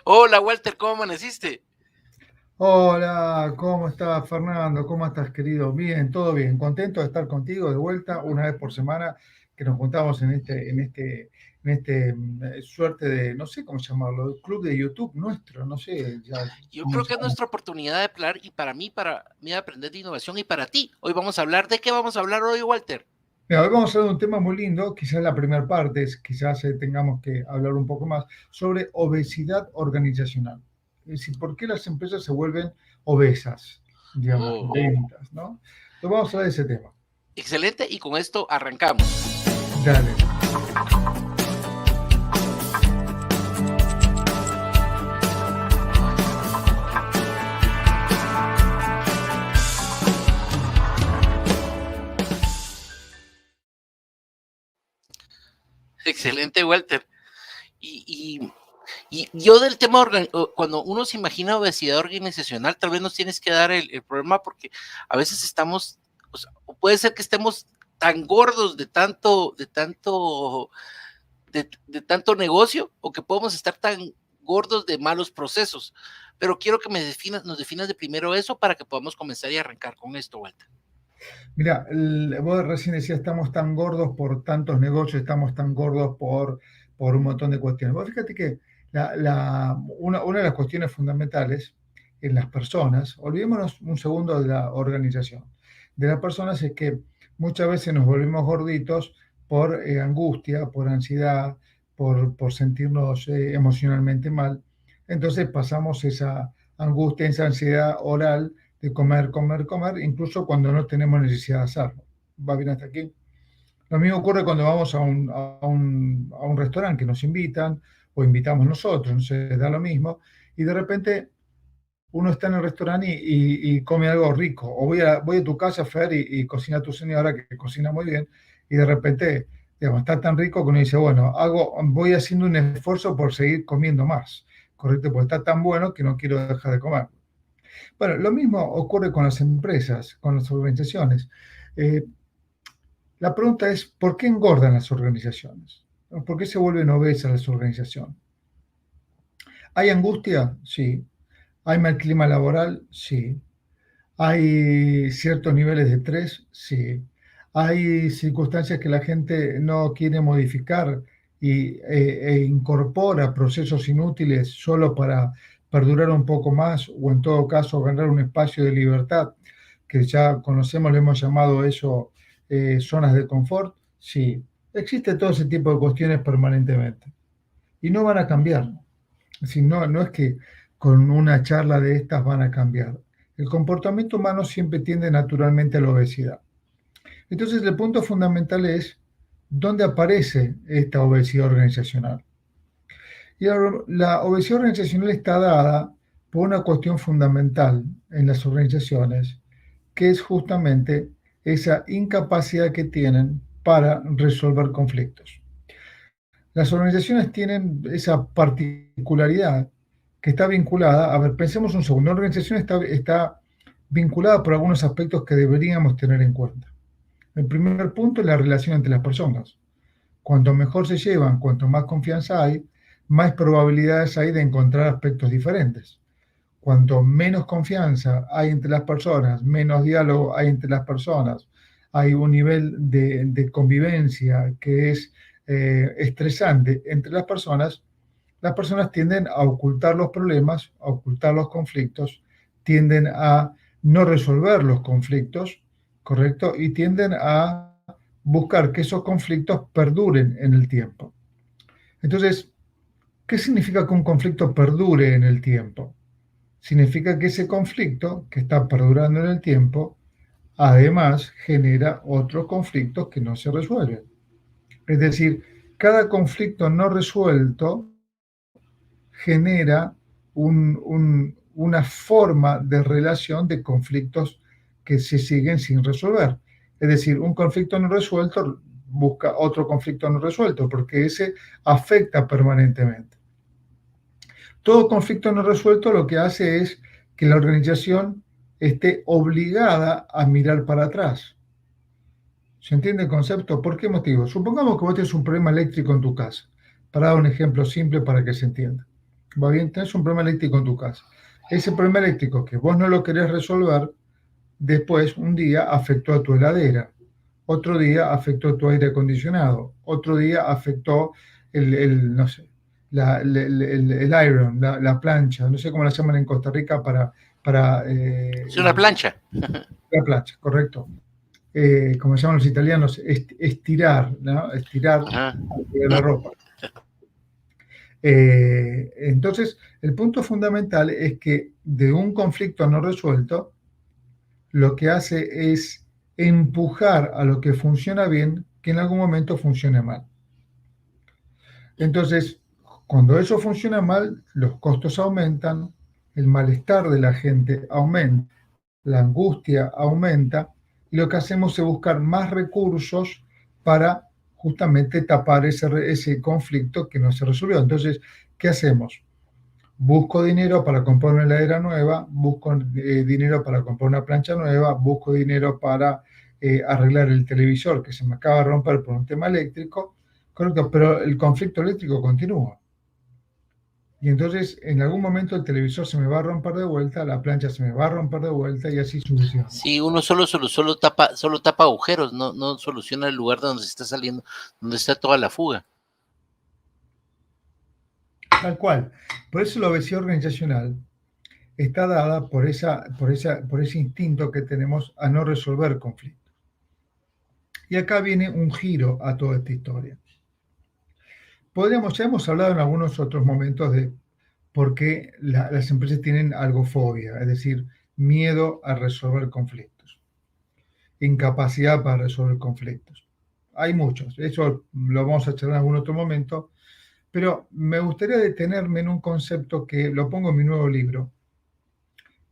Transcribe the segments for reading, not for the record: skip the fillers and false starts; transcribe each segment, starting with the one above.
Hola Walter, ¿cómo amaneciste? Hola, ¿cómo estás, Fernando? ¿Cómo estás, querido? Bien, todo bien. Contento de estar contigo de vuelta una vez por semana que nos juntamos en este suerte de, no sé cómo llamarlo, club de YouTube nuestro, no sé ya Yo cómo creo se que es llama. nuestra oportunidad de hablar y para mí de aprender de innovación y para ti. Hoy vamos a hablar de qué vamos a hablar hoy, Walter. Mira, hoy vamos a hablar de un tema muy lindo, quizás la primera parte, quizás tengamos que hablar un poco más, sobre obesidad organizacional. Es decir, ¿por qué las empresas se vuelven obesas, digamos, Oh, lentas, ¿no? Entonces vamos a hablar de ese tema. excelente, y con esto arrancamos. Dale. Excelente, Walter. Y, y yo del tema, cuando uno se imagina obesidad organizacional, tal vez nos tienes que dar el problema porque a veces estamos, o sea, puede ser que estemos tan gordos de tanto negocio, o que podemos estar tan gordos de malos procesos. Pero quiero que nos definas de primero eso para que podamos comenzar y arrancar con esto, Walter. Mira, vos recién decías, estamos tan gordos por tantos negocios, estamos tan gordos por un montón de cuestiones. Vos fíjate que una de las cuestiones fundamentales en las personas, olvidémonos un segundo de la organización, de las personas es que muchas veces nos volvemos gorditos por angustia, por ansiedad, por sentirnos emocionalmente mal. Entonces pasamos esa angustia, esa ansiedad oral de comer, comer, comer, incluso cuando no tenemos necesidad de hacerlo. ¿Va bien hasta aquí? Lo mismo ocurre cuando vamos a un restaurante que nos invitan o invitamos nosotros, no se da lo mismo, y de repente uno está en el restaurante y come algo rico, o voy a tu casa, Fer, y cocina tu señora, que cocina muy bien, y de repente, digamos, está tan rico que uno dice, bueno, voy haciendo un esfuerzo por seguir comiendo más, ¿correcto? Porque está tan bueno que no quiero dejar de comer. Bueno, lo mismo ocurre con las empresas, con las organizaciones. Eh, la pregunta es, ¿por qué engordan las organizaciones? ¿Por qué se vuelven obesas las organizaciones? ¿Hay angustia? Sí. ¿Hay mal clima laboral? Sí. ¿Hay ciertos niveles de estrés? Sí. ¿Hay circunstancias que la gente no quiere modificar e incorpora procesos inútiles solo para perdurar un poco más o en todo caso ganar un espacio de libertad que ya conocemos, le hemos llamado eso zonas de confort? Sí. Existe todo ese tipo de cuestiones permanentemente y no van a cambiar. Es decir, no es que con una charla de estas van a cambiar. El comportamiento humano siempre tiende naturalmente a la obesidad. Entonces, el punto fundamental es dónde aparece esta obesidad organizacional. Y la obesidad organizacional está dada por una cuestión fundamental en las organizaciones, que es justamente esa incapacidad que tienen para resolver conflictos. Las organizaciones tienen esa particularidad que está vinculada, a ver, pensemos un segundo, una organización está vinculada por algunos aspectos que deberíamos tener en cuenta. El primer punto es la relación entre las personas. Cuanto mejor se llevan, cuanto más confianza hay, más probabilidades hay de encontrar aspectos diferentes. Cuanto menos confianza hay entre las personas, menos diálogo hay entre las personas, hay un nivel de convivencia que es estresante entre las personas tienden a ocultar los problemas, a ocultar los conflictos, tienden a no resolver los conflictos, ¿correcto? Y tienden a buscar que esos conflictos perduren en el tiempo. Entonces, ¿qué significa que un conflicto perdure en el tiempo? Significa que ese conflicto que está perdurando en el tiempo, además genera otros conflictos que no se resuelven. Es decir, cada conflicto no resuelto genera una forma de relación de conflictos que se siguen sin resolver. Es decir, un conflicto no resuelto busca otro conflicto no resuelto, porque ese afecta permanentemente. Todo conflicto no resuelto lo que hace es que la organización esté obligada a mirar para atrás. ¿Se entiende el concepto? ¿Por qué motivo? Supongamos que vos tenés un problema eléctrico en tu casa, para dar un ejemplo simple para que se entienda. Va bien, tenés un problema eléctrico en tu casa. Ese problema eléctrico que vos no lo querés resolver, después un día afectó a tu heladera, otro día afectó tu aire acondicionado, otro día afectó no sé, el iron, la plancha, no sé cómo la llaman en Costa Rica para Es una plancha. la plancha, correcto. Como llaman los italianos, estirar, ¿no? Estirar la ropa. Entonces, el punto fundamental es que de un conflicto no resuelto, lo que hace es empujar a lo que funciona bien, que en algún momento funcione mal. Entonces, cuando eso funciona mal, los costos aumentan, el malestar de la gente aumenta, la angustia aumenta, y lo que hacemos es buscar más recursos para justamente tapar ese conflicto que no se resolvió. Entonces, ¿qué hacemos? Busco dinero para comprar una heladera nueva, busco dinero para comprar una plancha nueva, busco dinero para arreglar el televisor que se me acaba de romper por un tema eléctrico, pero el conflicto eléctrico continúa. Y entonces en algún momento el televisor se me va a romper de vuelta, la plancha se me va a romper de vuelta y así sucesivamente. Sí, uno solo tapa agujeros, no soluciona el lugar de donde se está saliendo, donde está toda la fuga. Tal cual. Por eso la obesidad organizacional está dada por ese instinto que tenemos a no resolver conflictos. Y acá viene un giro a toda esta historia. Ya hemos hablado en algunos otros momentos de por qué las empresas tienen algofobia, es decir, miedo a resolver conflictos, incapacidad para resolver conflictos. Hay muchos, eso lo vamos a charlar en algún otro momento, pero me gustaría detenerme en un concepto que lo pongo en mi nuevo libro,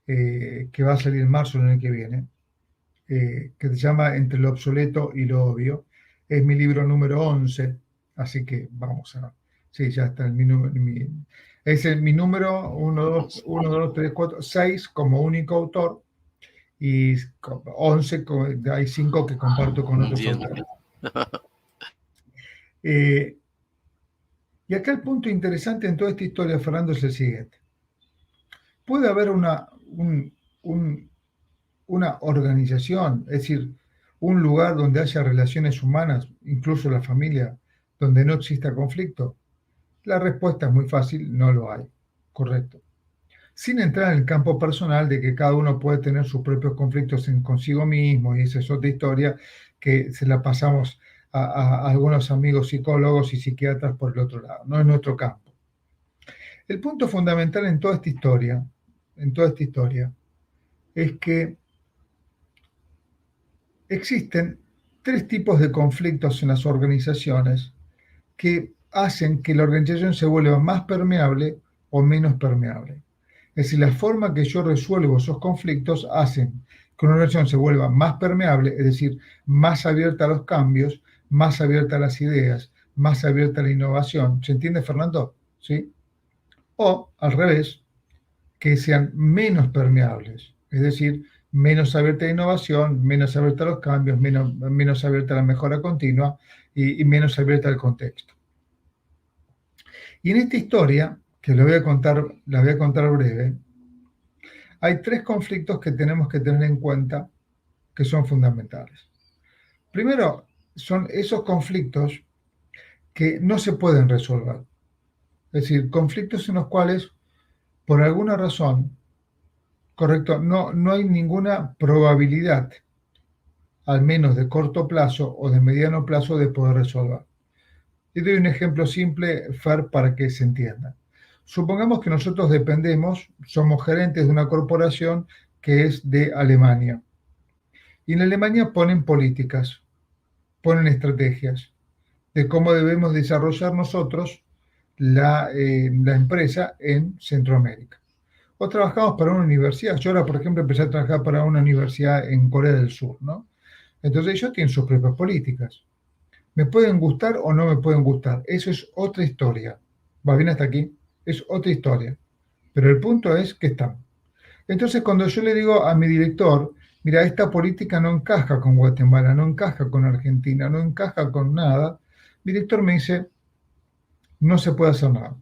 que va a salir en marzo del año que viene, que se llama Entre lo obsoleto y lo obvio. Es mi libro número 11, así que vamos a... Sí, ya está, mi número 1, 2, 3, 4, 6 como único autor y 11, hay 5 que comparto con otros autores. Y acá el punto interesante en toda esta historia, Fernando, es el siguiente. Puede haber una organización, es decir, un lugar donde haya relaciones humanas, incluso la familia, donde no exista conflicto. La respuesta es muy fácil, no lo hay. Correcto. Sin entrar en el campo personal de que cada uno puede tener sus propios conflictos consigo mismo, y esa es otra historia que se la pasamos a algunos amigos psicólogos y psiquiatras por el otro lado. No es nuestro campo. El punto fundamental en toda esta historia, es que existen 3 tipos de conflictos en las organizaciones que hacen que la organización se vuelva más permeable o menos permeable. Es decir, la forma que yo resuelvo esos conflictos hacen que una organización se vuelva más permeable, es decir, más abierta a los cambios, más abierta a las ideas, más abierta a la innovación. ¿Se entiende, Fernando? ¿Sí? O, al revés, que sean menos permeables, es decir, menos abierta a la innovación, menos abierta a los cambios, menos abierta a la mejora continua y menos abierta al contexto. Y en esta historia, que la voy a contar breve, hay 3 conflictos que tenemos que tener en cuenta que son fundamentales. Primero, son esos conflictos que no se pueden resolver. Es decir, conflictos en los cuales, por alguna razón, correcto, no hay ninguna probabilidad, al menos de corto plazo o de mediano plazo, de poder resolver. Y doy un ejemplo simple, Fer, para que se entienda. Supongamos que nosotros somos gerentes de una corporación que es de Alemania. Y en Alemania ponen políticas, ponen estrategias de cómo debemos desarrollar nosotros la empresa en Centroamérica. O trabajamos para una universidad. Yo ahora, por ejemplo, empecé a trabajar para una universidad en Corea del Sur, ¿no? Entonces ellos tienen sus propias políticas. ¿Me pueden gustar o no me pueden gustar? Eso es otra historia. ¿Va bien hasta aquí? Es otra historia. Pero el punto es que están. Entonces, cuando yo le digo a mi director, mira, esta política no encaja con Guatemala, no encaja con Argentina, no encaja con nada, mi director me dice, no se puede hacer nada.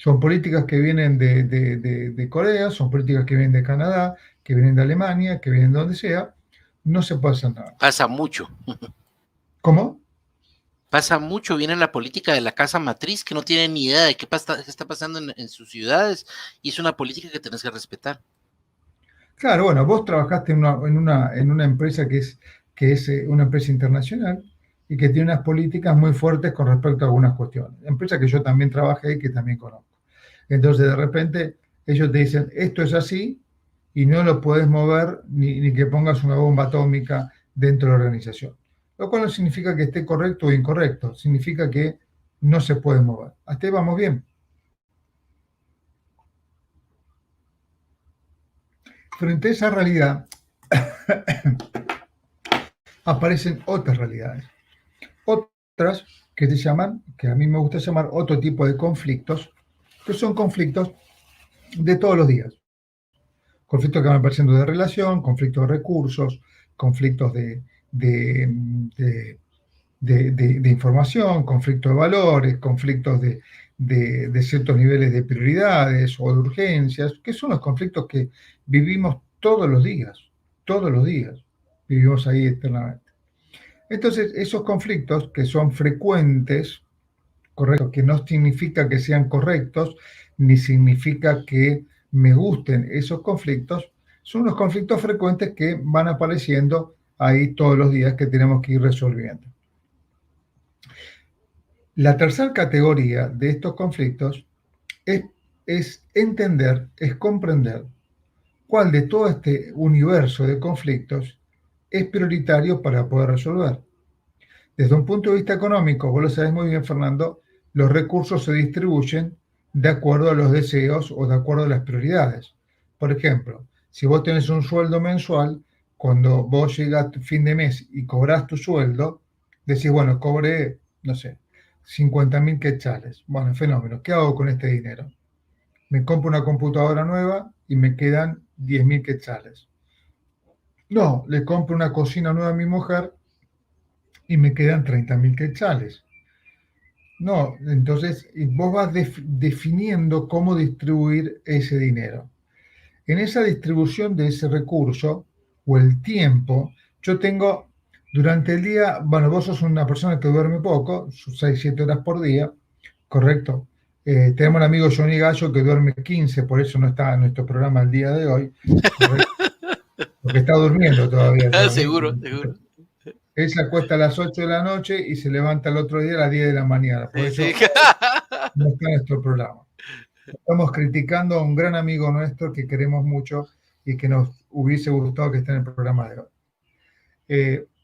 Son políticas que vienen de Corea, son políticas que vienen de Canadá, que vienen de Alemania, que vienen de donde sea. No se puede hacer nada. Pasa mucho. ¿Cómo? Pasa mucho, viene la política de la casa matriz que no tiene ni idea de qué está pasando en sus ciudades y es una política que tenés que respetar. Claro, bueno, vos trabajaste en una empresa que es una empresa internacional y que tiene unas políticas muy fuertes con respecto a algunas cuestiones. Empresa que yo también trabajé y que también conozco. Entonces, de repente, ellos te dicen, esto es así y no lo puedes mover ni que pongas una bomba atómica dentro de la organización. Lo cual no significa que esté correcto o incorrecto, significa que no se puede mover. Hasta ahí vamos bien. Frente a esa realidad, aparecen otras realidades. Otras que se llaman, que a mí me gusta llamar otro tipo de conflictos, que son conflictos de todos los días. Conflictos que van apareciendo de relación, conflictos de recursos, conflictos de, de, de información, conflictos de valores, conflictos de ciertos niveles de prioridades o de urgencias, que son los conflictos que vivimos todos los días, vivimos ahí eternamente. Entonces, esos conflictos que son frecuentes, correcto, que no significa que sean correctos, ni significa que me gusten esos conflictos, son unos conflictos frecuentes que van apareciendo ahí todos los días que tenemos que ir resolviendo. La tercera categoría de estos conflictos es, es entender, es comprender cuál de todo este universo de conflictos es prioritario para poder resolver. Desde un punto de vista económico, vos lo sabés muy bien, Fernando, los recursos se distribuyen de acuerdo a los deseos o de acuerdo a las prioridades. Por ejemplo, si vos tenés un sueldo mensual, cuando vos llegas a fin de mes y cobrás tu sueldo, decís, bueno, cobré, no sé, 50.000 quetzales. Bueno, fenómeno. ¿Qué hago con este dinero? Me compro una computadora nueva y me quedan 10.000 quetzales. No, le compro una cocina nueva a mi mujer y me quedan 30.000 quetzales. No, entonces vos vas definiendo cómo distribuir ese dinero. En esa distribución de ese recurso o el tiempo, yo tengo durante el día, bueno, vos sos una persona que duerme poco, 6, 7 horas por día, ¿correcto? Tenemos un amigo Johnny Gallo que duerme 15, por eso no está en nuestro programa el día de hoy, ¿correcto? Porque está durmiendo todavía. Seguro, seguro. Él se acuesta a las 8 de la noche y se levanta el otro día a las 10 de la mañana. Por Sí, eso sí. no está en nuestro programa. Estamos criticando a un gran amigo nuestro que queremos mucho y que nos hubiese gustado que esté en el programa de hoy.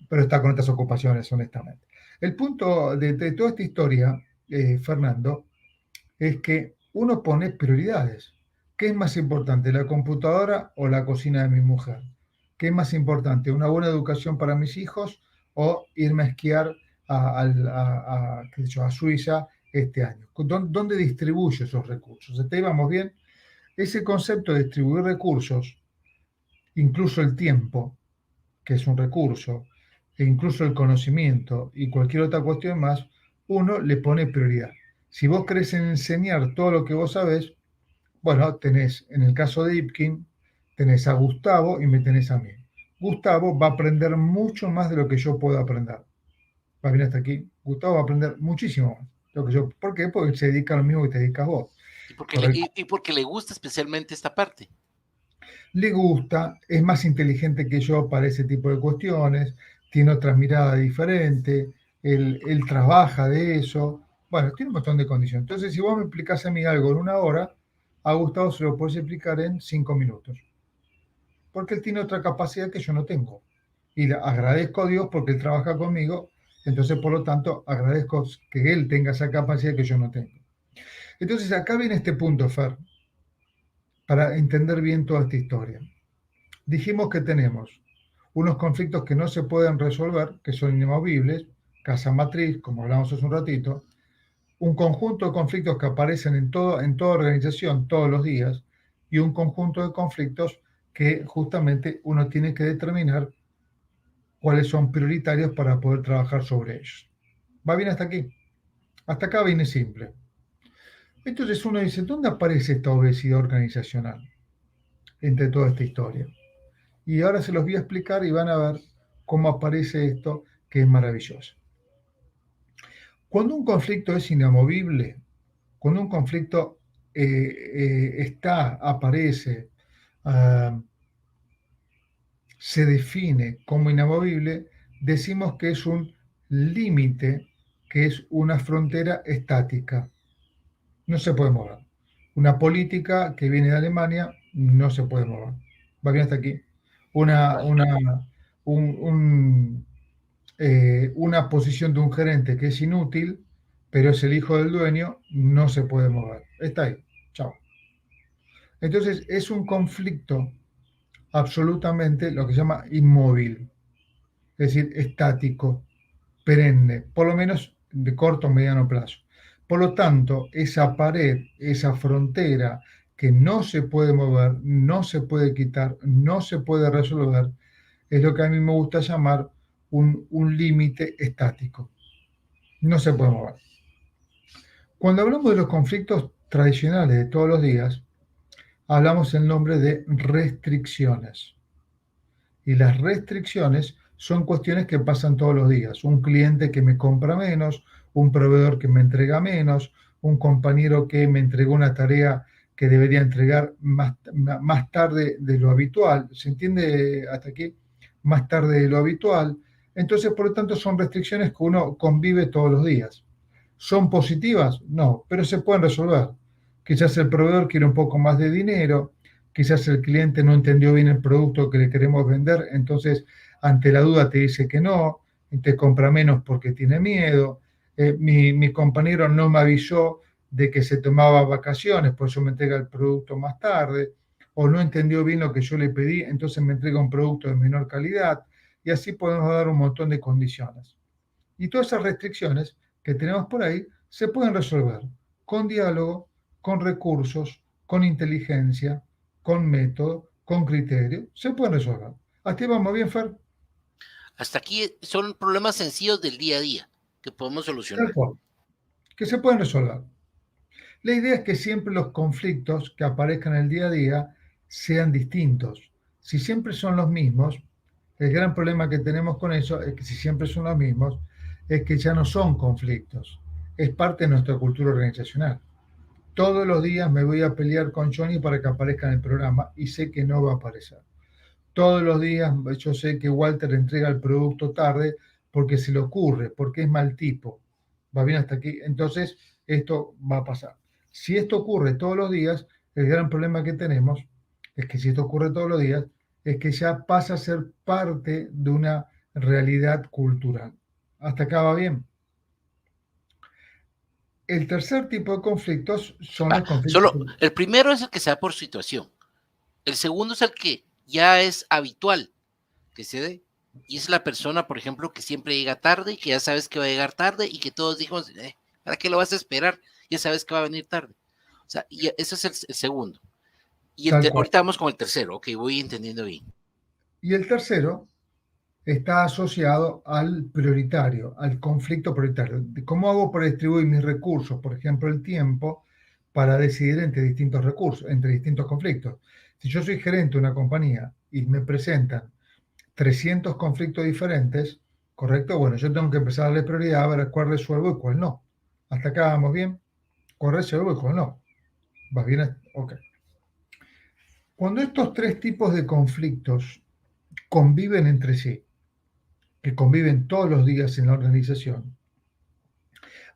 Pero está con otras ocupaciones, honestamente. El punto de toda esta historia, Fernando, es que uno pone prioridades. ¿Qué es más importante, la computadora o la cocina de mi mujer? ¿Qué es más importante, una buena educación para mis hijos o irme a esquiar a Suiza este año? ¿Dónde distribuyo esos recursos? ¿Hasta ahí vamos bien? Ese concepto de distribuir recursos, incluso el tiempo, que es un recurso, e incluso el conocimiento y cualquier otra cuestión más, uno le pone prioridad. Si vos querés enseñar todo lo que vos sabés, bueno, tenés, en el caso de Ipkin, tenés a Gustavo y me tenés a mí. Gustavo va a aprender mucho más de lo que yo puedo aprender. Va a venir hasta aquí. Gustavo va a aprender muchísimo más. Lo que yo, ¿por qué? Porque se dedica a lo mismo que te dedicas vos. ¿Correcto? Y porque le gusta especialmente esta parte. Le gusta, es más inteligente que yo para ese tipo de cuestiones, tiene otra mirada diferente, él trabaja de eso, bueno, tiene un montón de condiciones. Entonces, si vos me explicás a mí algo en una hora, a Gustavo se lo puedes explicar en 5 minutos, porque él tiene otra capacidad que yo no tengo. Y le agradezco a Dios porque él trabaja conmigo, entonces por lo tanto agradezco que él tenga esa capacidad que yo no tengo. Entonces acá viene este punto, Fer, para entender bien toda esta historia. Dijimos que tenemos unos conflictos que no se pueden resolver, que son inamovibles, casa matriz, como hablamos hace un ratito, un conjunto de conflictos que aparecen en toda organización todos los días y un conjunto de conflictos que justamente uno tiene que determinar cuáles son prioritarios para poder trabajar sobre ellos. ¿Va bien hasta aquí? Hasta acá viene simple. Entonces uno dice, ¿dónde aparece esta obesidad organizacional entre toda esta historia? Y ahora se los voy a explicar y van a ver cómo aparece esto, que es maravilloso. Cuando un conflicto es inamovible, cuando un conflicto aparece, uh, se define como inamovible, decimos que es un límite, que es una frontera estática. No se puede mover. Una política que viene de Alemania no se puede mover. Va bien hasta aquí. Una, Vale. una, una posición de un gerente que es inútil, pero es el hijo del dueño, no se puede mover. Está ahí. Chao. Entonces es un conflicto absolutamente lo que se llama inmóvil, es decir, estático, perenne, por lo menos de corto o mediano plazo. Por lo tanto, esa pared, esa frontera que no se puede mover, no se puede quitar, no se puede resolver, es lo que a mí me gusta llamar un límite estático. No se puede mover. Cuando hablamos de los conflictos tradicionales de todos los días, hablamos el nombre de restricciones. Y las restricciones son cuestiones que pasan todos los días. Un cliente que me compra menos, un proveedor que me entrega menos, un compañero que me entregó una tarea que debería entregar más tarde de lo habitual. ¿Se entiende hasta aquí? Más tarde de lo habitual. Entonces, por lo tanto, son restricciones que uno convive todos los días. ¿Son positivas? No, pero se pueden resolver. Quizás el proveedor quiere un poco más de dinero, quizás el cliente no entendió bien el producto que le queremos vender, entonces ante la duda te dice que no, te compra menos porque tiene miedo, mi compañero no me avisó de que se tomaba vacaciones, por eso me entrega el producto más tarde, o no entendió bien lo que yo le pedí, entonces me entrega un producto de menor calidad, y así podemos dar un montón de condiciones. Y todas esas restricciones que tenemos por ahí se pueden resolver con diálogo, con recursos, con inteligencia, con método, con criterio, se pueden resolver. ¿Hasta ahí vamos bien, Fer? Hasta aquí son problemas sencillos del día a día que podemos Tal solucionar. cual, que se pueden resolver. La idea es que siempre los conflictos que aparezcan en el día a día sean distintos. Si siempre son los mismos, el gran problema que tenemos con eso es que si siempre son los mismos, es que ya no son conflictos. Es parte de nuestra cultura organizacional. Todos los días me voy a pelear con Johnny para que aparezca en el programa y sé que no va a aparecer. Todos los días yo sé que Walter entrega el producto tarde porque se le ocurre, porque es mal tipo. ¿Va bien hasta aquí? Entonces, esto va a pasar. Si esto ocurre todos los días, el gran problema que tenemos es que si esto ocurre todos los días, es que ya pasa a ser parte de una realidad cultural. ¿Hasta acá va bien? El tercer tipo de conflictos son los conflictos. Solo, el primero es el que se da por situación. El segundo es el que ya es habitual que se dé. Y es la persona, por ejemplo, que siempre llega tarde y que ya sabes que va a llegar tarde y que todos dijimos, ¿para qué lo vas a esperar? Ya sabes que va a venir tarde. O sea, y ese es el segundo. Y Tal cual. ahorita vamos con el tercero, ok, voy entendiendo bien. Y el tercero está asociado al prioritario, al conflicto prioritario. ¿Cómo hago para distribuir mis recursos, por ejemplo, el tiempo, para decidir entre distintos recursos, entre distintos conflictos? Si yo soy gerente de una compañía y me presentan 300 conflictos diferentes, ¿correcto? Bueno, yo tengo que empezar a darle prioridad a ver cuál resuelvo y cuál no. ¿Hasta acá vamos bien? ¿Cuál resuelvo y cuál no? ¿Vas bien? Ok. Cuando estos tres tipos de conflictos conviven entre sí, que conviven todos los días en la organización,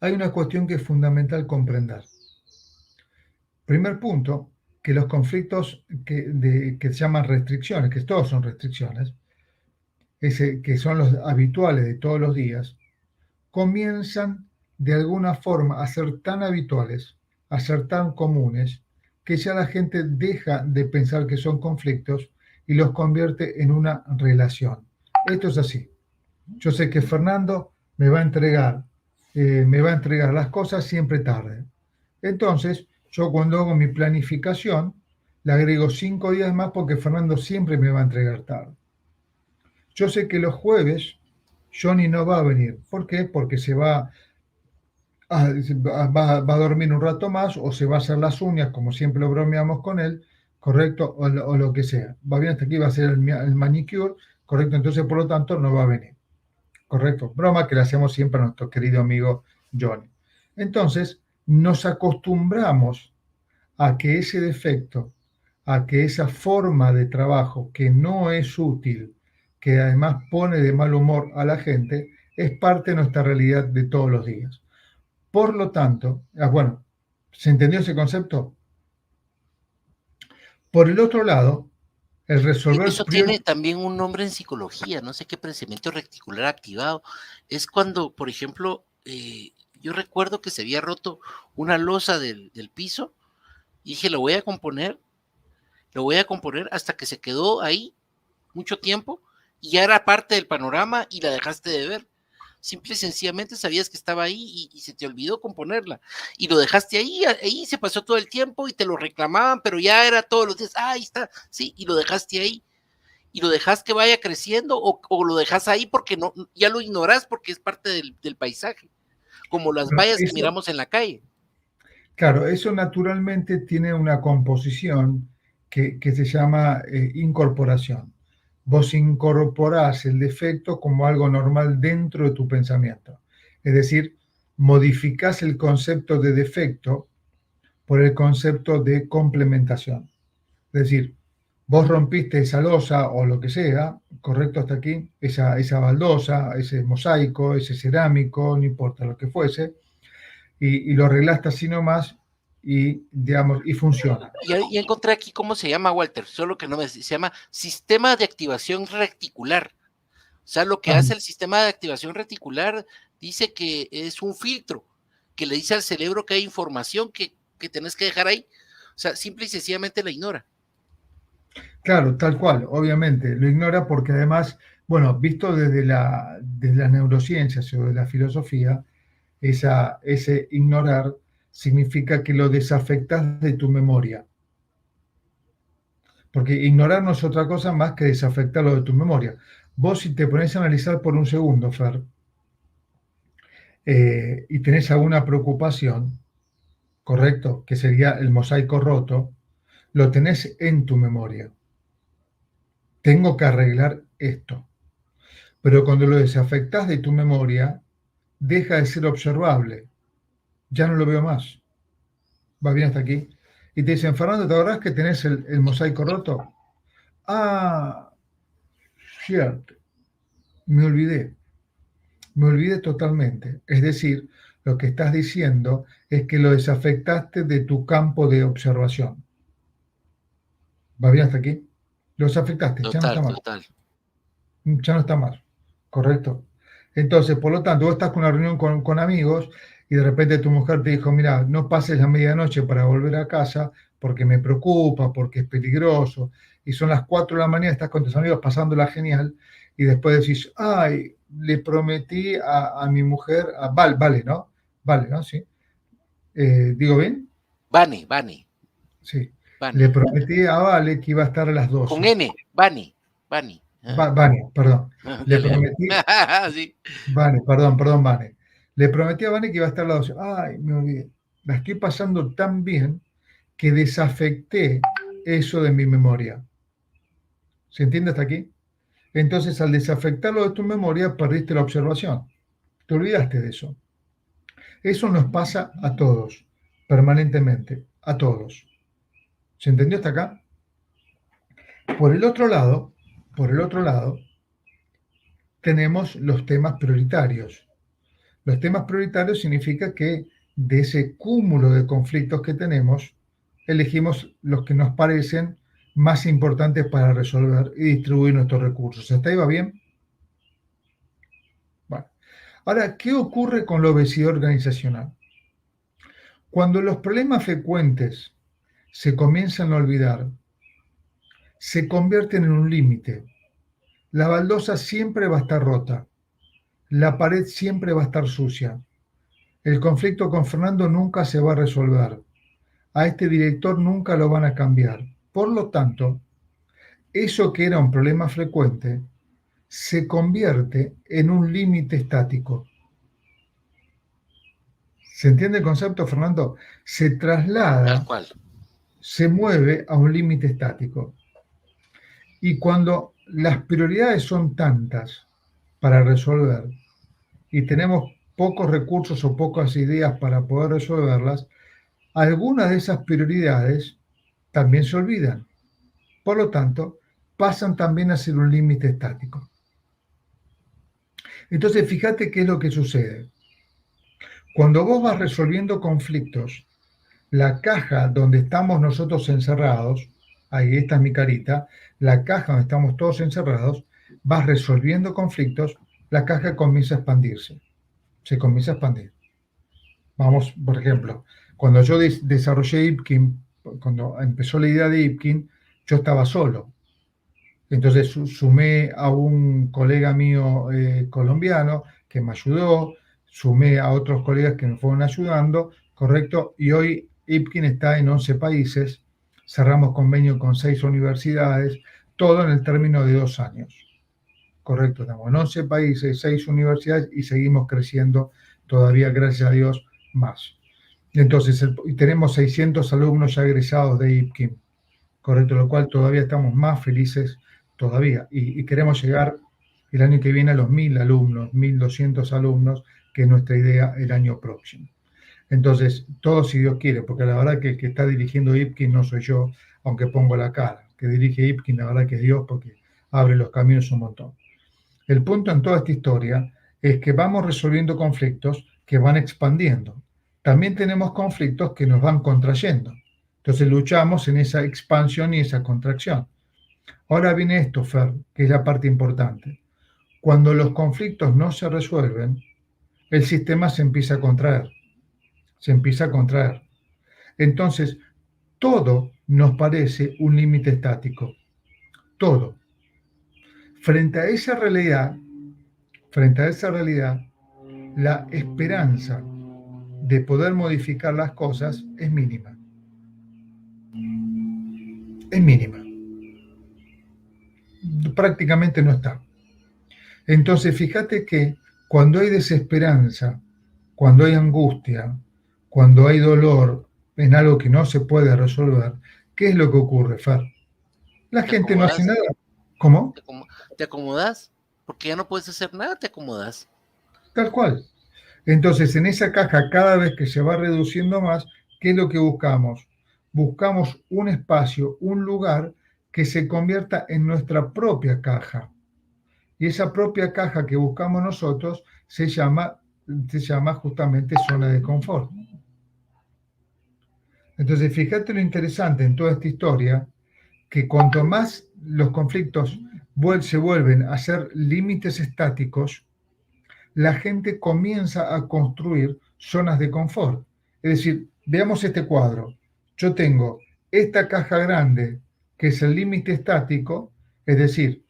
hay una cuestión que es fundamental comprender. Primer punto, que los conflictos que se llaman restricciones, que todos son restricciones, que son los habituales de todos los días, comienzan de alguna forma a ser tan habituales, a ser tan comunes, que ya la gente deja de pensar que son conflictos y los convierte en una relación. Esto es así. Yo sé que Fernando me va a entregar las cosas siempre tarde. Entonces, yo cuando hago mi planificación, le agrego 5 días más porque Fernando siempre me va a entregar tarde. Yo sé que los jueves Johnny no va a venir. ¿Por qué? Porque se va Va a dormir un rato más o se va a hacer las uñas, como siempre lo bromeamos con él, ¿correcto? O lo que sea. Va bien hasta aquí, va a ser el manicure, ¿correcto? Entonces, por lo tanto, no va a venir, ¿correcto? Broma que le hacemos siempre a nuestro querido amigo Johnny. Entonces, nos acostumbramos a que ese defecto, a que esa forma de trabajo que no es útil, que además pone de mal humor a la gente, es parte de nuestra realidad de todos los días. Por lo tanto, bueno, ¿se entendió ese concepto? Por el otro lado, el resolver Eso tiene también un nombre en psicología, no sé qué, pensamiento reticular activado. Es cuando, por ejemplo, yo recuerdo que se había roto una losa del piso y dije, lo voy a componer hasta que se quedó ahí mucho tiempo y ya era parte del panorama y la dejaste de ver. Simple y sencillamente sabías que estaba ahí y se te olvidó componerla y lo dejaste ahí se pasó todo el tiempo y te lo reclamaban, pero ya era todos los días, ahí está, sí, y lo dejaste ahí y lo dejas que vaya creciendo o lo dejas ahí porque no, ya lo ignoras porque es parte del paisaje, como las vallas que eso, miramos en la calle. claro, eso naturalmente tiene una composición que se llama incorporación. Vos incorporás el defecto como algo normal dentro de tu pensamiento. Es decir, modificás el concepto de defecto por el concepto de complementación. Es decir, vos rompiste esa losa o lo que sea, correcto hasta aquí, esa baldosa, ese mosaico, ese cerámico, no importa lo que fuese, y lo arreglaste así nomás y, digamos, y funciona. Y encontré aquí cómo se llama, Walter, solo que no me se llama sistema de activación reticular. O sea, lo que Ah, hace el sistema de activación reticular dice que es un filtro que le dice al cerebro que hay información que tenés que dejar ahí. O sea, simple y sencillamente la ignora. claro, tal cual, obviamente, lo ignora porque además, bueno, visto desde las neurociencias o de la filosofía, ese ignorar significa que lo desafectas de tu memoria. Porque ignorar no es otra cosa más que desafectarlo de tu memoria. Vos si te pones a analizar por un segundo, Fer, y tenés alguna preocupación, correcto, que sería el mosaico roto, lo tenés en tu memoria. Tengo que arreglar esto. Pero cuando lo desafectás de tu memoria, deja de ser observable. Ya no lo veo más. Va bien hasta aquí. Y te dicen, Fernando, ¿te acordás que tenés el mosaico roto? Ah, cierto. Me olvidé. Me olvidé totalmente. Es decir, lo que estás diciendo es que lo desafectaste de tu campo de observación. ¿Va bien hasta aquí? Lo desafectaste, ya no Total, está más. total. Ya no está más. ¿Correcto? Entonces, por lo tanto, vos estás con una reunión con amigos y de repente tu mujer te dijo, mira, no pases la medianoche para volver a casa porque me preocupa, porque es peligroso. Y son las 4 de la mañana, estás con tus amigos pasándola genial y después decís, ay, le prometí a mi mujer, vale, ¿no? Vale, ¿no? Sí. ¿Digo bien? Vane. Sí. Le Vane. prometí a Vale que iba a estar a las Con 12. N, Vane. Vane, perdón. Le Dale, prometí dale. Sí. Vane, perdón, Vane. Le prometí a Vane que iba a estar a la 12. Ay, me olvidé. La estoy pasando tan bien que desafecté eso de mi memoria. ¿Se entiende hasta aquí? Entonces, al desafectarlo de tu memoria, perdiste la observación. Te olvidaste de eso. Eso nos pasa a todos, permanentemente, a todos. ¿Se entendió hasta acá? Por el otro lado, por el otro lado, tenemos los temas prioritarios. Los temas prioritarios significa que de ese cúmulo de conflictos que tenemos, elegimos los que nos parecen más importantes para resolver y distribuir nuestros recursos. ¿Hasta ahí va bien? Bueno. Ahora, ¿qué ocurre con la obesidad organizacional? Cuando los problemas frecuentes se comienzan a olvidar, se convierten en un límite. La baldosa siempre va a estar rota, la pared siempre va a estar sucia. El conflicto con Fernando nunca se va a resolver. A este director nunca lo van a cambiar. Por lo tanto, eso que era un problema frecuente se convierte en un límite estático. ¿Se entiende el concepto, Fernando? Se Tal traslada, cual. se mueve a un límite estático. Y cuando las prioridades son tantas para resolver y tenemos pocos recursos o pocas ideas para poder resolverlas, algunas de esas prioridades también se olvidan. Por lo tanto, pasan también a ser un límite estático. Entonces, fíjate qué es lo que sucede. Cuando vos vas resolviendo conflictos, la caja donde estamos nosotros encerrados, ahí esta es mi carita, la caja donde estamos todos encerrados, vas resolviendo conflictos, la caja comienza a expandirse, se comienza a expandir. Vamos, por ejemplo, cuando yo desarrollé Ipkin, cuando empezó la idea de Ipkin, yo estaba solo. Entonces sumé a un colega mío colombiano que me ayudó, sumé a otros colegas que me fueron ayudando, ¿correcto? Y hoy Ipkin está en 11 países, cerramos convenio con 6 universidades, todo en el término de 2 años, ¿correcto? Estamos en 11 países, 6 universidades y seguimos creciendo todavía, gracias a Dios, más. Entonces, tenemos 600 alumnos ya egresados de Ipkin, ¿correcto? Lo cual todavía estamos más felices todavía y queremos llegar el año que viene a los 1000 alumnos, 1200 alumnos, que es nuestra idea el año próximo. Entonces, todo si Dios quiere, porque la verdad que el que está dirigiendo Ipkin no soy yo, aunque pongo la cara. El que dirige Ipkin, la verdad que es Dios, porque abre los caminos un montón. El punto en toda esta historia es que vamos resolviendo conflictos que van expandiendo. También tenemos conflictos que nos van contrayendo. Entonces luchamos en esa expansión y esa contracción. Ahora viene esto, Fer, que es la parte importante. Cuando los conflictos no se resuelven, el sistema se empieza a contraer. Se empieza a contraer. Entonces, todo nos parece un límite estático. Todo. Frente a esa realidad, la esperanza de poder modificar las cosas es mínima. Es mínima. Prácticamente no está. Entonces, fíjate que cuando hay desesperanza, cuando hay angustia, cuando hay dolor en algo que no se puede resolver, ¿qué es lo que ocurre, Fer? La Te gente no hace acomodas, nada. ¿Cómo? te acomodas, porque ya no puedes hacer nada, te acomodas. Tal cual. Entonces, en esa caja, cada vez que se va reduciendo más, ¿qué es lo que buscamos? Buscamos un espacio, un lugar que se convierta en nuestra propia caja. Y esa propia caja que buscamos nosotros se llama justamente zona de confort. Entonces, fíjate lo interesante en toda esta historia, que cuanto más los conflictos se vuelven a ser límites estáticos, la gente comienza a construir zonas de confort. Es decir, veamos este cuadro. Yo tengo esta caja grande, que es el límite estático, es decir,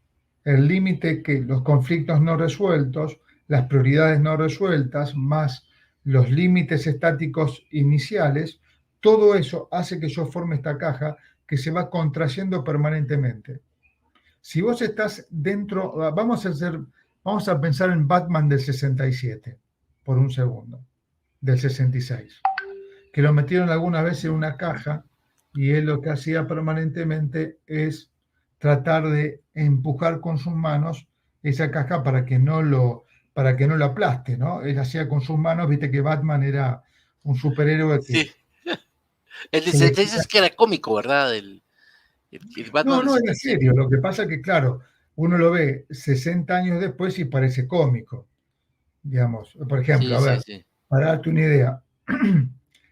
el límite que los conflictos no resueltos, las prioridades no resueltas, más los límites estáticos iniciales, todo eso hace que yo forme esta caja que se va contrayendo permanentemente. Si vos estás dentro, vamos a pensar en Batman del 67, por un segundo, del 66, que lo metieron alguna vez en una caja y él lo que hacía permanentemente es tratar de empujar con sus manos esa caja para que no lo aplaste, ¿no? Él hacía con sus manos, viste que Batman era un superhéroe Sí. El que le... 16 es que era cómico, ¿verdad? El Batman No, del no, era 67. serio. Lo que pasa es que, claro, uno lo ve 60 años después y parece cómico, digamos. Por ejemplo, Sí, a sí, ver, sí. para darte una idea,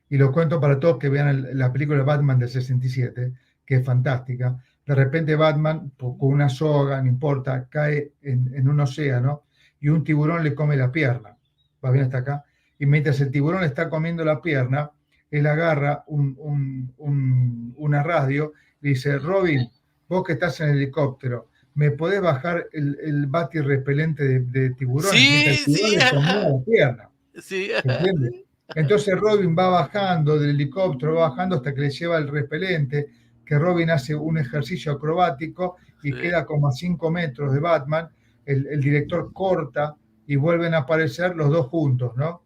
y lo cuento para todos que vean la película Batman del 67, que es fantástica. De repente Batman, con una soga, no importa, cae en un océano y un tiburón le come la pierna. ¿Va bien hasta acá? Y mientras el tiburón le está comiendo la pierna, él agarra una radio y dice, Robin, vos que estás en el helicóptero, ¿me podés bajar el bati repelente de tiburones? Mientras el Sí, tiburón sí, le comía ajá. la pierna. Sí, ¿Se ajá. entiende? Entonces Robin va bajando del helicóptero, va bajando hasta que le lleva el repelente, que Robin hace un ejercicio acrobático y Sí. queda como a 5 metros de Batman, el director corta y vuelven a aparecer los dos juntos, ¿no?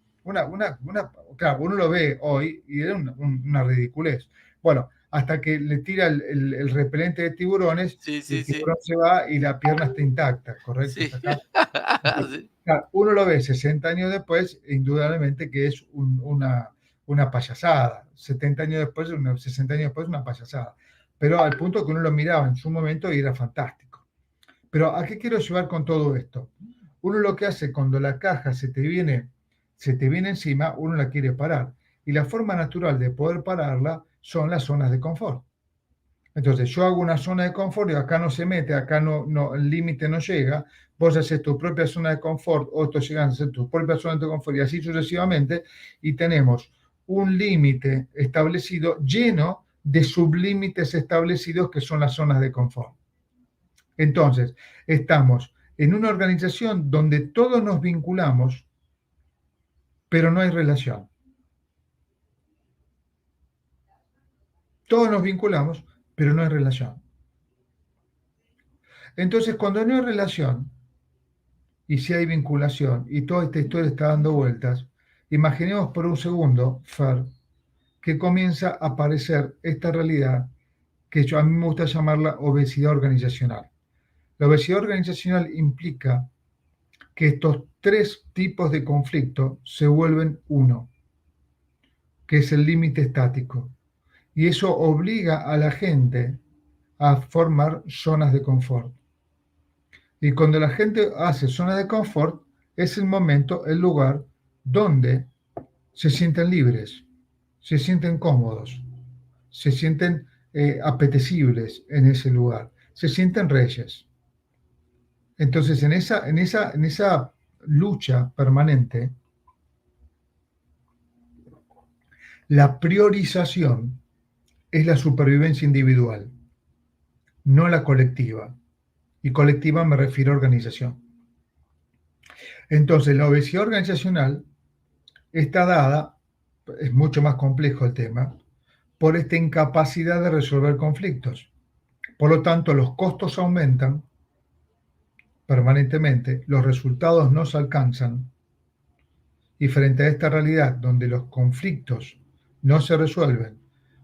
claro, uno lo ve hoy y era una ridiculez. Bueno, hasta que le tira el repelente de tiburones, Sí, el sí, sí. tiburón se va y la pierna está intacta, ¿correcto? Sí. Está acá. Sí. Claro, uno lo ve 60 años después, indudablemente que es una payasada. 70 años después, 60 años después, una payasada. Pero al punto que uno lo miraba en su momento y era fantástico. Pero ¿a qué quiero llevar con todo esto? Uno lo que hace cuando la caja se te viene encima, uno la quiere parar. Y la forma natural de poder pararla son las zonas de confort. Entonces, yo hago una zona de confort y acá no se mete, acá no, el límite no llega. Vos haces tu propia zona de confort, otros llegan a hacer tu propia zona de confort y así sucesivamente. Y tenemos un límite establecido lleno de sublímites establecidos que son las zonas de confort. Entonces, estamos en una organización donde todos nos vinculamos, pero no hay relación. Todos nos vinculamos, pero no hay relación. Entonces, cuando no hay relación, y si hay vinculación, y toda esta historia está dando vueltas, imaginemos por un segundo, Fer, que comienza a aparecer esta realidad que a mí me gusta llamarla obesidad organizacional. La obesidad organizacional implica que estos tres tipos de conflicto se vuelven uno, que es el límite estático. Y eso obliga a la gente a formar zonas de confort. Y cuando la gente hace zonas de confort, es el momento, el lugar donde se sienten libres, se sienten cómodos, se sienten apetecibles en ese lugar, se sienten reyes. Entonces, en esa lucha permanente, la priorización es la supervivencia individual, no la colectiva. Y colectiva me refiero a organización. Entonces, la obesidad organizacional está dada, es mucho más complejo el tema, por esta incapacidad de resolver conflictos. Por lo tanto, los costos aumentan permanentemente, los resultados no se alcanzan, y frente a esta realidad donde los conflictos no se resuelven,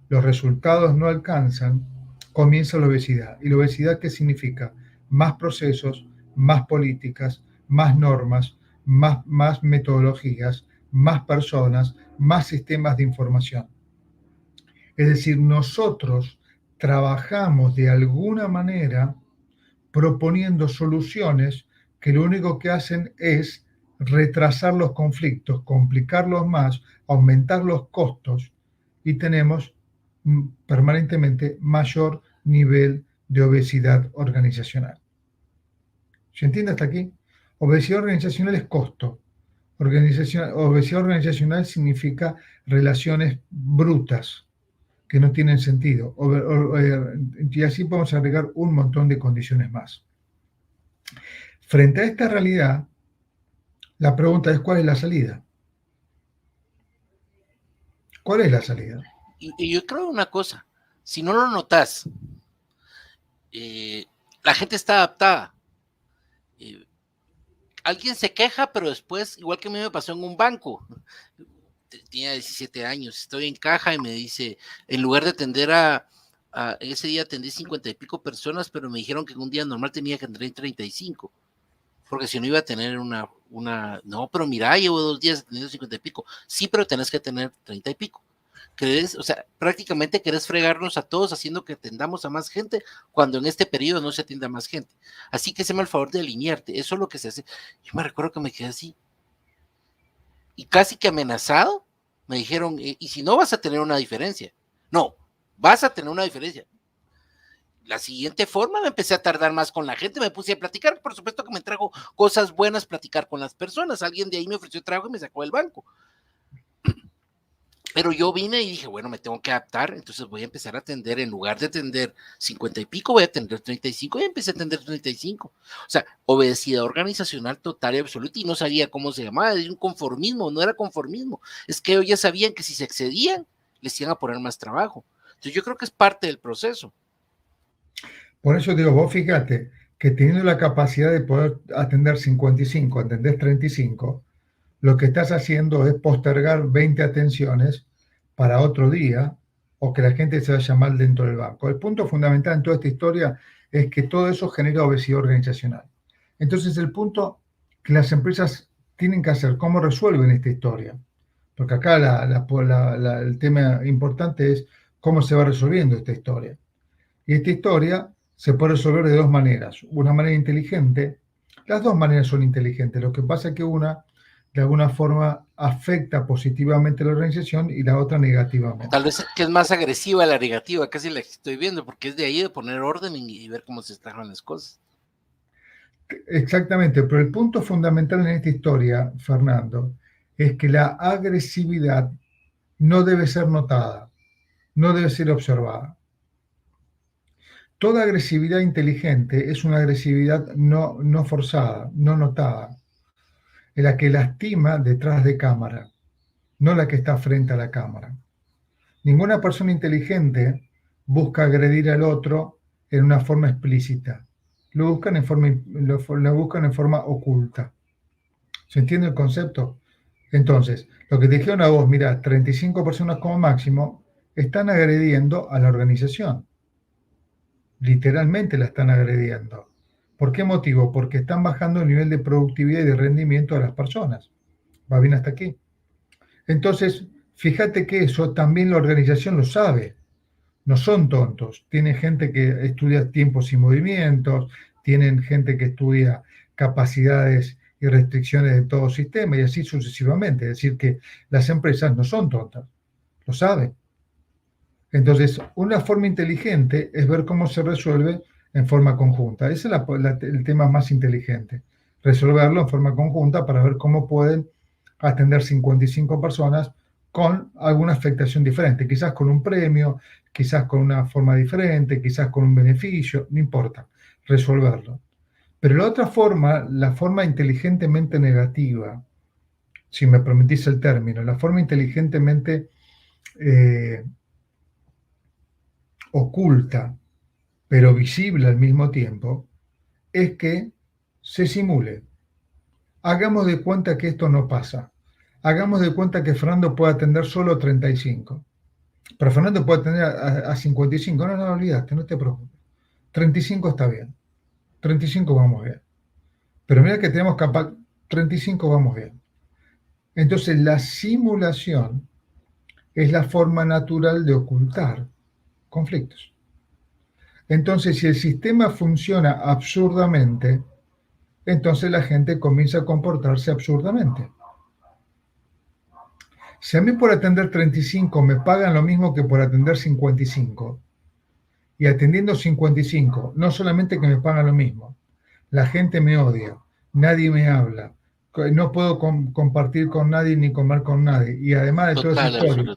los resultados no alcanzan, comienza la obesidad. ¿Y la obesidad qué significa? Más procesos, más políticas, más normas, más metodologías, más personas, más sistemas de información. Es decir, nosotros trabajamos de alguna manera proponiendo soluciones que lo único que hacen es retrasar los conflictos, complicarlos más, aumentar los costos y tenemos permanentemente mayor nivel de obesidad organizacional. ¿Se entiende hasta aquí? Obesidad organizacional es costo. Obesidad organizacional significa relaciones brutas que no tienen sentido. Y así podemos agregar un montón de condiciones más. Frente a esta realidad, la pregunta es: ¿cuál es la salida? ¿Cuál es la salida? Y yo creo una cosa, si no lo notas, la gente está adaptada. Alguien se queja, pero después, igual que a mí me pasó en un banco, tenía 17 años, estoy en caja y me dice, en lugar de atender ese día atendí 50 y pico personas, pero me dijeron que en un día normal tenía que atender 35, porque si no iba a tener no, pero mira, llevo 2 días atendiendo 50 y pico, sí, pero tenés que tener 30 y pico. O sea, prácticamente querés fregarnos a todos haciendo que atendamos a más gente cuando en este periodo no se atiende a más gente. Así que haceme el favor de alinearte, eso es lo que se hace. Yo me recuerdo que me quedé así y casi que amenazado, me dijeron, y si no vas a tener una diferencia. No, vas a tener una diferencia. La siguiente forma me empecé a tardar más con la gente, me puse a platicar, por supuesto que me trajo cosas buenas platicar con las personas, alguien de ahí me ofreció trabajo y me sacó del banco. Pero yo vine y dije, bueno, me tengo que adaptar, entonces voy a empezar a atender, en lugar de atender 50 y pico, voy a atender 35 y empecé a atender 35. O sea, obesidad organizacional total y absoluta y no sabía cómo se llamaba, es un conformismo, no era conformismo, es que ellos ya sabían que si se excedían, les iban a poner más trabajo. Entonces yo creo que es parte del proceso. Por eso digo, vos fíjate que teniendo la capacidad de poder atender 55, atender 35, lo que estás haciendo es postergar 20 atenciones para otro día o que la gente se vaya mal dentro del banco. El punto fundamental en toda esta historia es que todo eso genera obesidad organizacional. Entonces, el punto que las empresas tienen que hacer, ¿cómo resuelven esta historia? Porque acá el tema importante es cómo se va resolviendo esta historia. Y esta historia se puede resolver de dos maneras. Una manera inteligente, las dos maneras son inteligentes, lo que pasa es que una de alguna forma afecta positivamente a la organización y la otra negativamente. Tal vez que es más agresiva la negativa, casi la que estoy viendo, porque es de ahí de poner orden y ver cómo se están las cosas. Exactamente, pero el punto fundamental en esta historia, Fernando, es que la agresividad no debe ser notada, no debe ser observada. Toda agresividad inteligente es una agresividad no forzada, no notada, en la que lastima detrás de cámara, no la que está frente a la cámara. Ninguna persona inteligente busca agredir al otro en una forma explícita, lo buscan en forma oculta. ¿Se entiende el concepto? Entonces, lo que te dijeron a vos, mira, 35 personas como máximo, están agrediendo a la organización. Literalmente la están agrediendo. ¿Por qué motivo? Porque están bajando el nivel de productividad y de rendimiento de las personas. ¿Va bien hasta aquí? Entonces, fíjate que eso también la organización lo sabe. No son tontos. Tienen gente que estudia tiempos y movimientos, tienen gente que estudia capacidades y restricciones de todo sistema y así sucesivamente. Es decir, que las empresas no son tontas, lo saben. Entonces, una forma inteligente es ver cómo se resuelve en forma conjunta. Ese es el tema más inteligente. Resolverlo en forma conjunta para ver cómo pueden atender 55 personas con alguna afectación diferente, quizás con un premio, quizás con una forma diferente, quizás con un beneficio, no importa, resolverlo. Pero la otra forma, la forma inteligentemente negativa, si me permitís el término, la forma inteligentemente oculta, pero visible al mismo tiempo, es que se simule. Hagamos de cuenta que esto no pasa. Hagamos de cuenta que Fernando puede atender solo 35. Pero Fernando puede atender a 55. No, olvídate, no te preocupes. 35 está bien. 35 vamos bien. Pero mira que tenemos capaz, 35 vamos bien. Entonces la simulación es la forma natural de ocultar conflictos. Entonces, si el sistema funciona absurdamente, entonces la gente comienza a comportarse absurdamente. Si a mí por atender 35 me pagan lo mismo que por atender 55, y atendiendo 55, no solamente que me pagan lo mismo, la gente me odia, nadie me habla, no puedo compartir con nadie ni comer con nadie, y además de toda esa historia,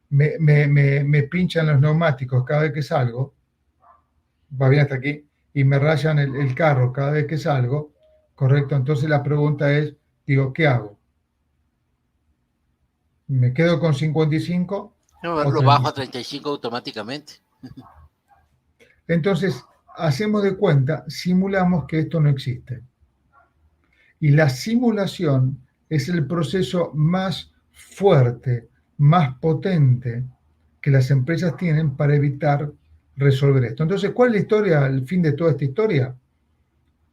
me pinchan los neumáticos cada vez que salgo, va bien hasta aquí, y me rayan el carro cada vez que salgo, correcto, entonces la pregunta es, digo, ¿qué hago? ¿Me quedo con 55? No, lo bajo a 35 automáticamente. Entonces, hacemos de cuenta, simulamos que esto no existe. Y la simulación es el proceso más fuerte, más potente que las empresas tienen para evitar resolver esto. Entonces, ¿cuál es la historia, el fin de toda esta historia?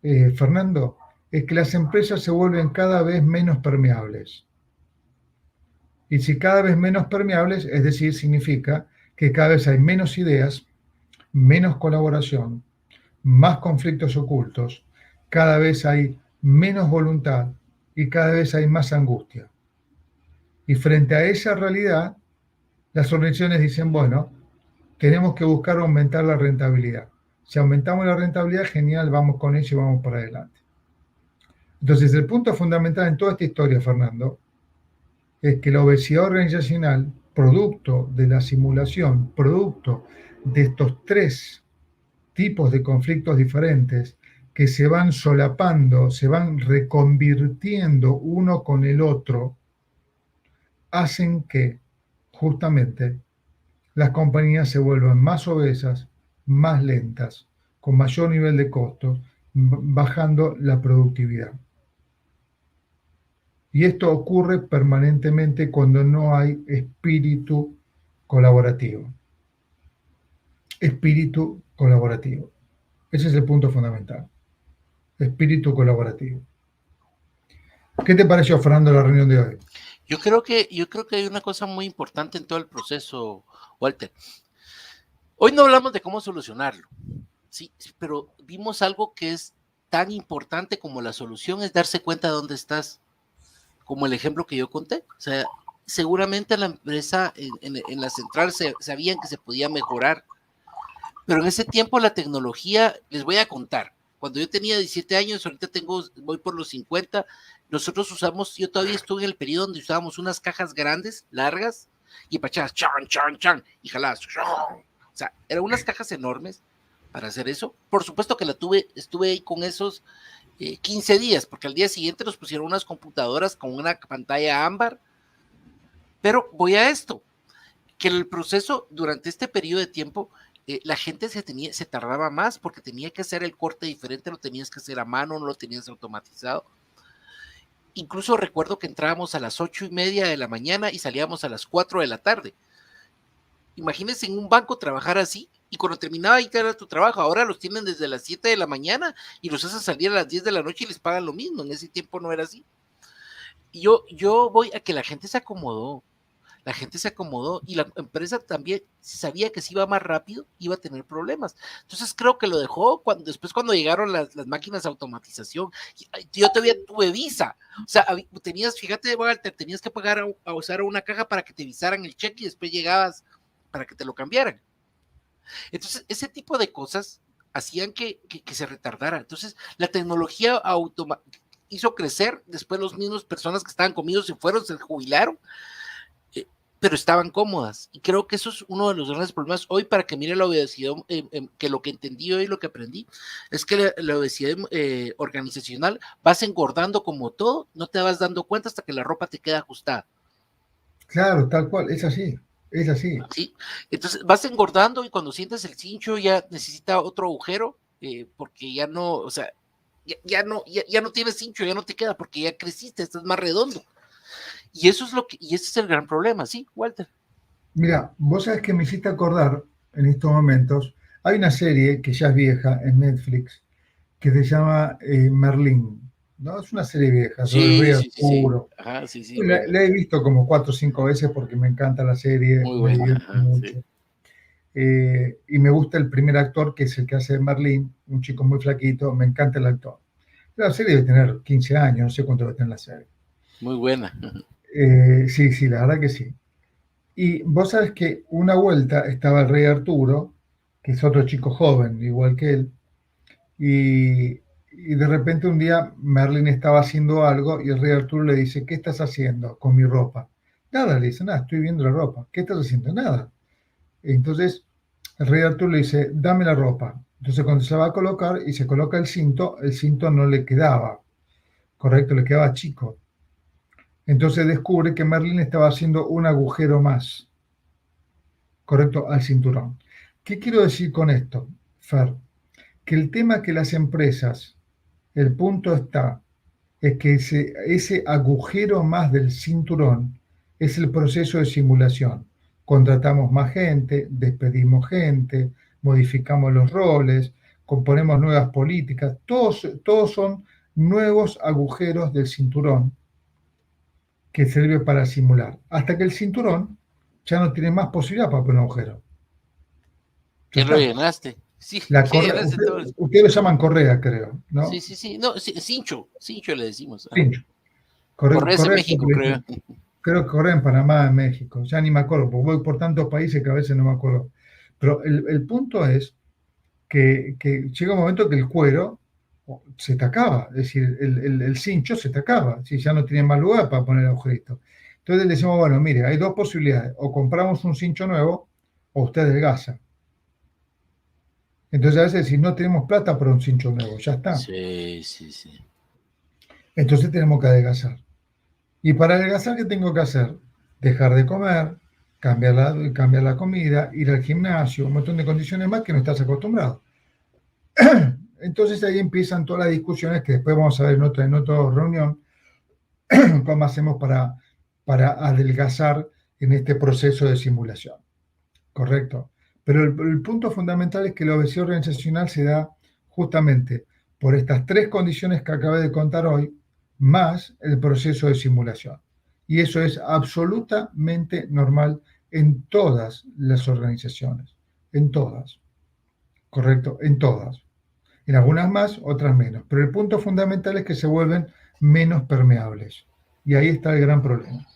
Fernando, es que las empresas se vuelven cada vez menos permeables. Y si cada vez menos permeables, es decir, significa que cada vez hay menos ideas, menos colaboración, más conflictos ocultos, cada vez hay menos voluntad y cada vez hay más angustia. Y frente a esa realidad, las organizaciones dicen, bueno, tenemos que buscar aumentar la rentabilidad. Si aumentamos la rentabilidad, genial, vamos con eso y vamos para adelante. Entonces, el punto fundamental en toda esta historia, Fernando, es que la obesidad organizacional, producto de la simulación, producto de estos tres tipos de conflictos diferentes que se van solapando, se van reconvirtiendo uno con el otro, hacen que justamente las compañías se vuelvan más obesas, más lentas, con mayor nivel de costos, bajando la productividad. Y esto ocurre permanentemente cuando no hay espíritu colaborativo. Espíritu colaborativo. Ese es el punto fundamental. Espíritu colaborativo. ¿Qué te pareció, Fernando, la reunión de hoy? Yo creo que hay una cosa muy importante en todo el proceso, Walter. Hoy no hablamos de cómo solucionarlo, sí, pero vimos algo que es tan importante como la solución, es darse cuenta de dónde estás, como el ejemplo que yo conté. O sea, seguramente la empresa en la central sabían que se podía mejorar, pero en ese tiempo la tecnología, les voy a contar, cuando yo tenía 17 años, ahorita voy por los 50, nosotros usamos, yo todavía estuve en el periodo donde usábamos unas cajas grandes, largas, y pachabas, chan, chan, chan, y jalabas, chan. O sea, eran unas cajas enormes para hacer eso. Por supuesto que estuve ahí con esos 15 días, porque al día siguiente nos pusieron unas computadoras con una pantalla ámbar, pero voy a esto, que el proceso durante este periodo de tiempo, la gente se tardaba más porque tenía que hacer el corte diferente, lo tenías que hacer a mano, no lo tenías automatizado. Incluso recuerdo que entrábamos a las 8:30 de la mañana y salíamos a las 4 de la tarde. Imagínense en un banco trabajar así, y cuando terminaba ahí era tu trabajo. Ahora los tienen desde las 7 de la mañana y los hacen salir a las 10 de la noche y les pagan lo mismo. En ese tiempo no era así. Y yo voy a que la gente se acomodó. La gente se acomodó y la empresa también sabía que si iba más rápido iba a tener problemas. Entonces creo que lo dejó después cuando llegaron las máquinas de automatización. Yo todavía tuve visa. O sea, fíjate, Walter, tenías que pagar a usar una caja para que te visaran el cheque y después llegabas para que te lo cambiaran. Entonces, ese tipo de cosas hacían que se retardara. Entonces, la tecnología hizo crecer, después los mismos personas que estaban conmigo se fueron, se jubilaron, pero estaban cómodas. Y creo que eso es uno de los grandes problemas hoy para que mire la obesidad, que lo que entendí hoy, lo que aprendí, es que la obesidad organizacional vas engordando como todo, no te vas dando cuenta hasta que la ropa te queda ajustada. Claro, tal cual, es así, es así. ¿Sí? Entonces vas engordando y cuando sientes el cincho ya necesita otro agujero, porque ya no, o sea, ya no tienes cincho, ya no te queda porque ya creciste, estás más redondo. Y eso es y ese es el gran problema, ¿sí, Walter? Mira, vos sabés que me hiciste acordar en estos momentos, hay una serie que ya es vieja en Netflix que se llama Merlín, ¿no? Es una serie vieja sobre el Sí, rey sí, sí, sí. Arturo. Ajá, sí, sí, La, buena. la he visto como 4 o 5 veces porque me encanta la serie, Muy me buena, divierte ajá, sí. mucho. Y me gusta el primer actor, que es el que hace de Merlín, un chico muy flaquito, me encanta el actor. La serie debe tener 15 años, no sé cuánto debe tener la serie. Muy buena. Sí, sí, la verdad que sí. Y vos sabés que una vuelta estaba el rey Arturo, que es otro chico joven, igual que él, y de repente un día Merlín estaba haciendo algo y el rey Arturo le dice, ¿qué estás haciendo con mi ropa? Nada, le dice, nada, estoy viendo la ropa. ¿Qué estás haciendo? Nada. Entonces el rey Arturo le dice, dame la ropa. Entonces cuando se va a colocar y se coloca el cinto no le quedaba, correcto, le quedaba chico. Entonces descubre que Merlín estaba haciendo un agujero más, correcto, al cinturón. ¿Qué quiero decir con esto, Fer? Que el tema que las empresas, el punto está, es que ese agujero más del cinturón es el proceso de simulación. Contratamos más gente, despedimos gente, modificamos los roles, componemos nuevas políticas, todos son nuevos agujeros del cinturón que sirve para simular, hasta que el cinturón ya no tiene más posibilidad para poner un agujero. Ya ¿Qué está. rellenaste? Sí, La ¿qué correa, rellenaste todo eso? ustedes lo llaman correa, creo, Sí, ¿no? sí, sí. No, sí, cincho le decimos. Ajá. Cincho. Correa, Correos en correa, México, creo. creo que correa en Panamá, en México. Ya ni me acuerdo, porque voy por tantos países que a veces no me acuerdo. Pero el punto es que llega un momento que el cuero se te acaba, es decir, el cincho se te acaba, si ya no tiene más lugar para poner el agujerito. Entonces le decimos, bueno, mire, hay dos posibilidades, o compramos un cincho nuevo o usted adelgaza. Entonces a veces si no tenemos plata para un cincho nuevo, ya está. Sí, sí, sí. Entonces tenemos que adelgazar. Y para adelgazar, ¿qué tengo que hacer? Dejar de comer, cambiar la comida, ir al gimnasio, un montón de condiciones más que no estás acostumbrado. Entonces ahí empiezan todas las discusiones que después vamos a ver en otra reunión cómo hacemos para adelgazar en este proceso de simulación. Correcto. Pero el punto fundamental es que la obesidad organizacional se da justamente por estas tres condiciones que acabé de contar hoy, más el proceso de simulación. Y eso es absolutamente normal en todas las organizaciones, en todas, correcto, en todas. En algunas más, otras menos. Pero el punto fundamental es que se vuelven menos permeables. Y ahí está el gran problema.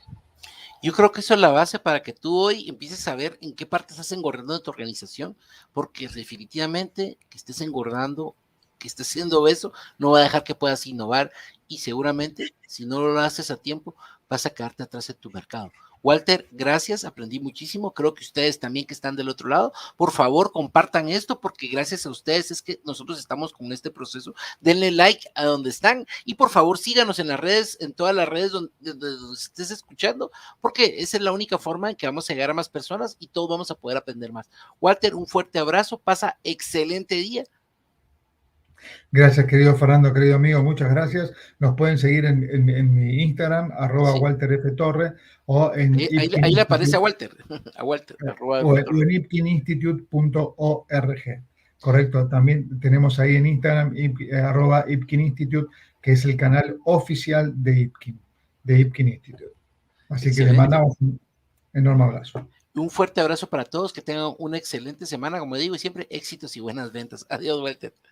Yo creo que eso es la base para que tú hoy empieces a ver en qué parte estás engordando de tu organización, porque definitivamente que estés engordando, que estés siendo obeso, no va a dejar que puedas innovar y seguramente si no lo haces a tiempo vas a quedarte atrás de tu mercado. Walter, gracias, aprendí muchísimo, creo que ustedes también que están del otro lado, por favor compartan esto porque gracias a ustedes es que nosotros estamos con este proceso, denle like a donde están y por favor síganos en las redes, en todas las redes donde estés escuchando, porque esa es la única forma en que vamos a llegar a más personas y todos vamos a poder aprender más. Walter, un fuerte abrazo, pasa excelente día. Gracias, querido Fernando, querido amigo, muchas gracias. Nos pueden seguir en mi Instagram, Sí. @WalterFTorre, o en Ipkin Ahí le aparece a Institute, Walter, a Walter, o en ipkininstitute.org. Correcto, también tenemos ahí en Instagram, @Ipkin Institute, que es el canal oficial de Ipkin Institute. Así que les Excelente. mandamos un enorme abrazo. Un fuerte abrazo para todos, que tengan una excelente semana, como digo, y siempre éxitos y buenas ventas. Adiós, Walter.